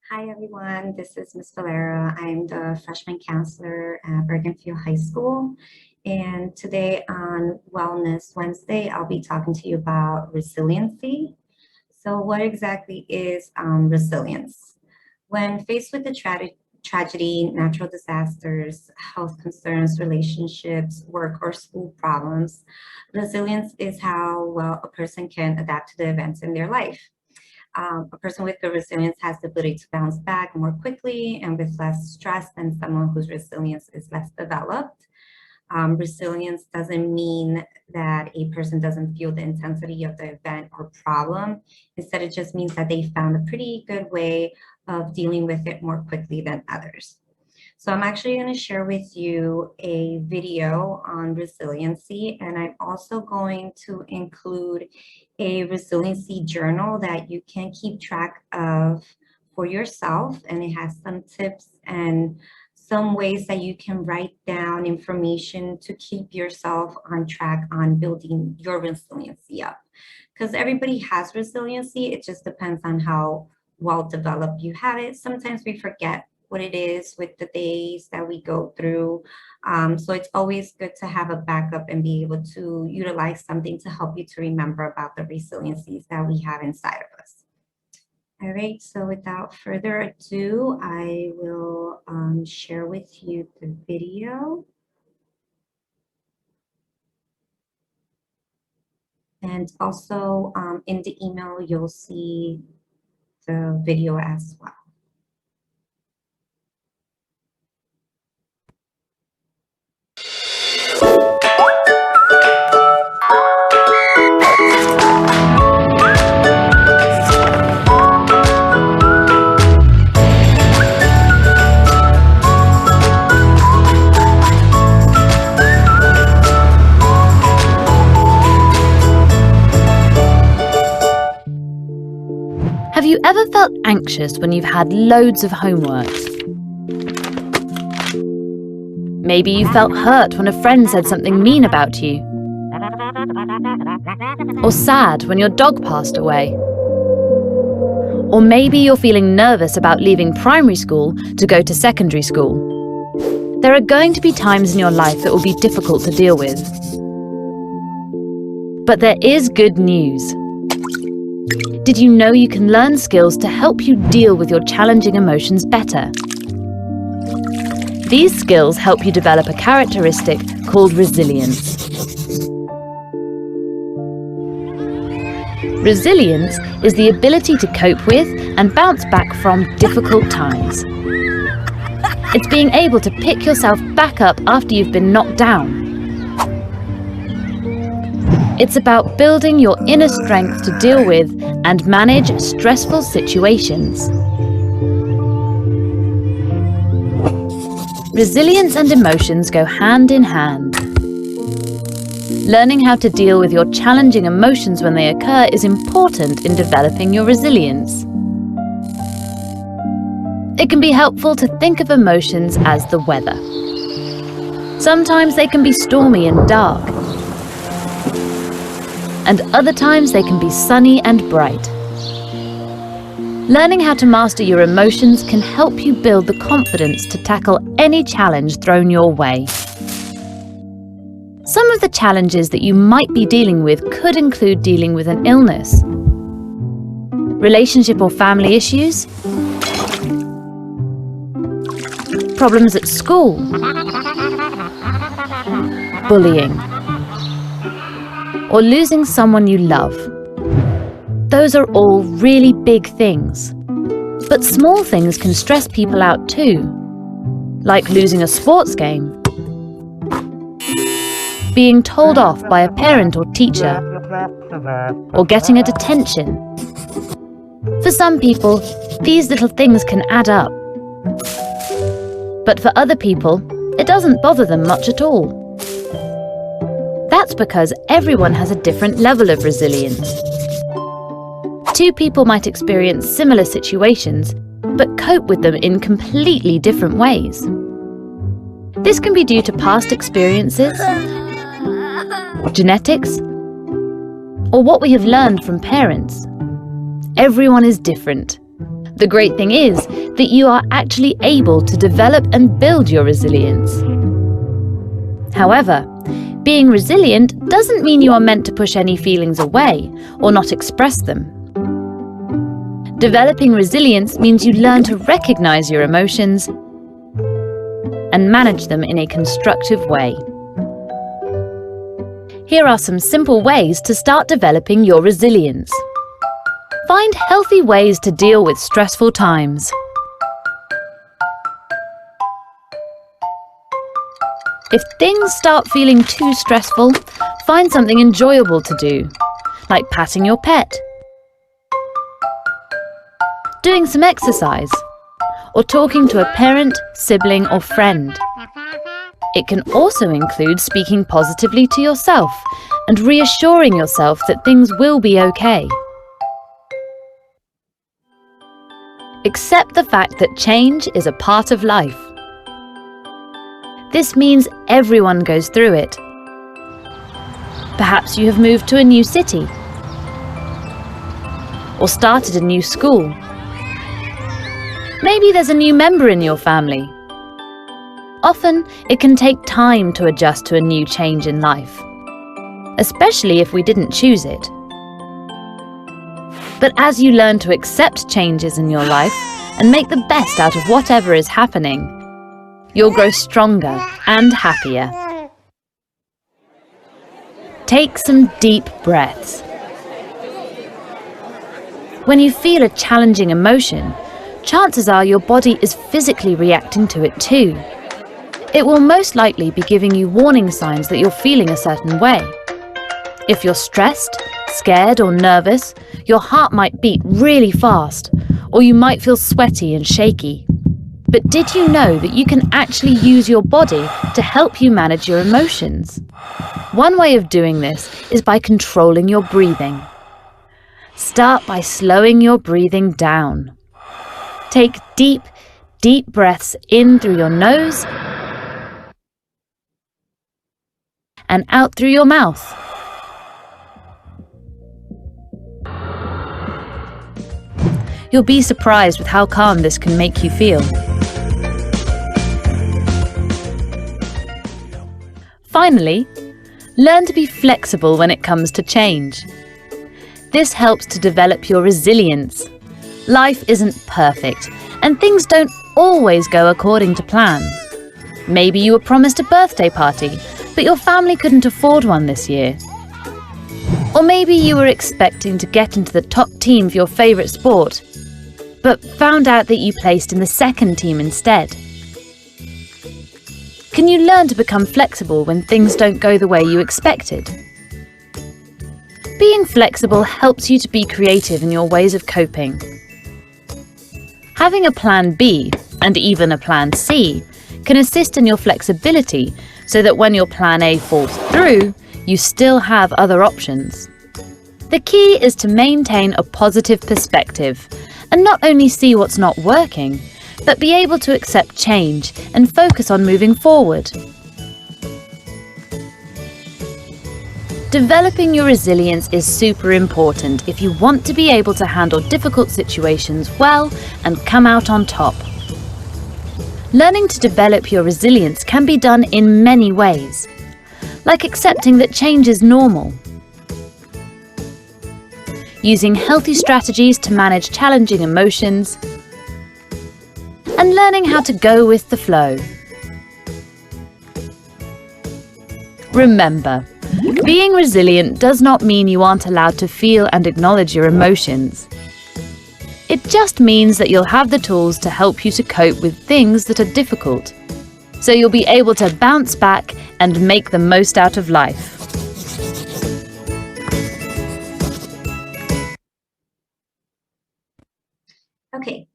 Hi everyone, this is Miss Valera. I'm the freshman counselor at Bergenfield High School. And today on Wellness Wednesday, I'll be talking to you about resiliency. So what exactly is resilience? When faced with a tragedy, natural disasters, health concerns, relationships, work or school problems, resilience is how well a person can adapt to the events in their life. A person with good resilience has the ability to bounce back more quickly and with less stress than someone whose resilience is less developed. Resilience doesn't mean that a person doesn't feel the intensity of the event or problem. Instead, it just means that they found a pretty good way of dealing with it more quickly than others. So I'm actually going to share with you a video on resiliency, and I'm also going to include a resiliency journal that you can keep track of for yourself, and it has some tips and some ways that you can write down information to keep yourself on track on building your resiliency up. Because everybody has resiliency, it just depends on how well developed you have it. Sometimes we forget what it is with the days that we go through. So it's always good to have a backup and be able to utilize something to help you to remember about the resiliencies that we have inside of us. All right, so without further ado, I will share with you the video. And also in the email, you'll see the video as well. Have you ever felt anxious when you've had loads of homework? Maybe you felt hurt when a friend said something mean about you. Or sad when your dog passed away. Or maybe you're feeling nervous about leaving primary school to go to secondary school. There are going to be times in your life that will be difficult to deal with. But there is good news. Did you know you can learn skills to help you deal with your challenging emotions better? These skills help you develop a characteristic called resilience. Resilience is the ability to cope with and bounce back from difficult times. It's being able to pick yourself back up after you've been knocked down. It's about building your inner strength to deal with and manage stressful situations. Resilience and emotions go hand in hand. Learning how to deal with your challenging emotions when they occur is important in developing your resilience. It can be helpful to think of emotions as the weather. Sometimes they can be stormy and dark, and other times they can be sunny and bright. Learning how to master your emotions can help you build the confidence to tackle any challenge thrown your way. Some of the challenges that you might be dealing with could include dealing with an illness, relationship or family issues, problems at school, bullying, or losing someone you love. Those are all really big things. But small things can stress people out too, like losing a sports game, being told off by a parent or teacher, or getting a detention. For some people, these little things can add up. But for other people, it doesn't bother them much at all. That's because everyone has a different level of resilience. Two people might experience similar situations, but cope with them in completely different ways. This can be due to past experiences, genetics, or what we have learned from parents. Everyone is different. The great thing is that you are actually able to develop and build your resilience. However, being resilient doesn't mean you are meant to push any feelings away or not express them. Developing resilience means you learn to recognize your emotions and manage them in a constructive way. Here are some simple ways to start developing your resilience. Find healthy ways to deal with stressful times. If things start feeling too stressful, find something enjoyable to do, like patting your pet, doing some exercise, or talking to a parent, sibling, or friend. It can also include speaking positively to yourself and reassuring yourself that things will be okay. Accept the fact that change is a part of life. This means everyone goes through it. Perhaps you have moved to a new city or started a new school. Maybe there's a new member in your family. Often, it can take time to adjust to a new change in life, especially if we didn't choose it. But as you learn to accept changes in your life and make the best out of whatever is happening, you'll grow stronger and happier. Take some deep breaths. When you feel a challenging emotion, chances are your body is physically reacting to it too. It will most likely be giving you warning signs that you're feeling a certain way. If you're stressed, scared, or nervous, your heart might beat really fast, or you might feel sweaty and shaky. But did you know that you can actually use your body to help you manage your emotions? One way of doing this is by controlling your breathing. Start by slowing your breathing down. Take deep, deep breaths in through your nose and out through your mouth. You'll be surprised with how calm this can make you feel. Finally, learn to be flexible when it comes to change. This helps to develop your resilience. Life isn't perfect, and things don't always go according to plan. Maybe you were promised a birthday party, but your family couldn't afford one this year. Or maybe you were expecting to get into the top team for your favourite sport, but found out that you placed in the second team instead. Can you learn to become flexible when things don't go the way you expected? Being flexible helps you to be creative in your ways of coping. Having a plan B, and even a plan C, can assist in your flexibility so that when your plan A falls through, you still have other options. The key is to maintain a positive perspective and not only see what's not working, but be able to accept change and focus on moving forward. Developing your resilience is super important if you want to be able to handle difficult situations well and come out on top. Learning to develop your resilience can be done in many ways, like accepting that change is normal, using healthy strategies to manage challenging emotions, and learning how to go with the flow. Remember, being resilient does not mean you aren't allowed to feel and acknowledge your emotions. It just means that you'll have the tools to help you to cope with things that are difficult, so you'll be able to bounce back and make the most out of life. Okay,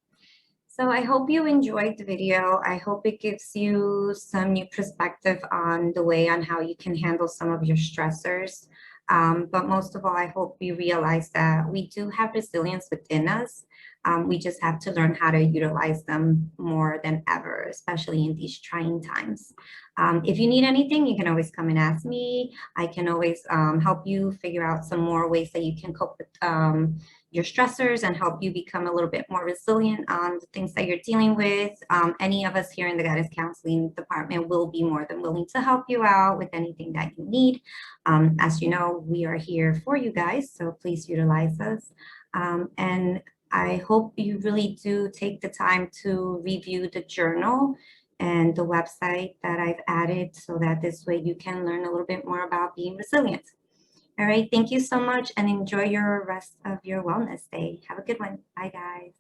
so I hope you enjoyed the video. I hope it gives you some new perspective on the way on how you can handle some of your stressors. But most of all, I hope you realize that we do have resilience within us. We just have to learn how to utilize them more than ever, especially in these trying times. If you need anything, you can always come and ask me. I can always help you figure out some more ways that you can cope with your stressors and help you become a little bit more resilient on the things that you're dealing with. Any of us here in the guidance counseling department will be more than willing to help you out with anything that you need. As you know, we are here for you guys, so please utilize us. And I hope you really do take the time to review the journal and the website that I've added so that this way you can learn a little bit more about being resilient. All right, thank you so much and enjoy your rest of your wellness day. Have a good one. Bye, guys.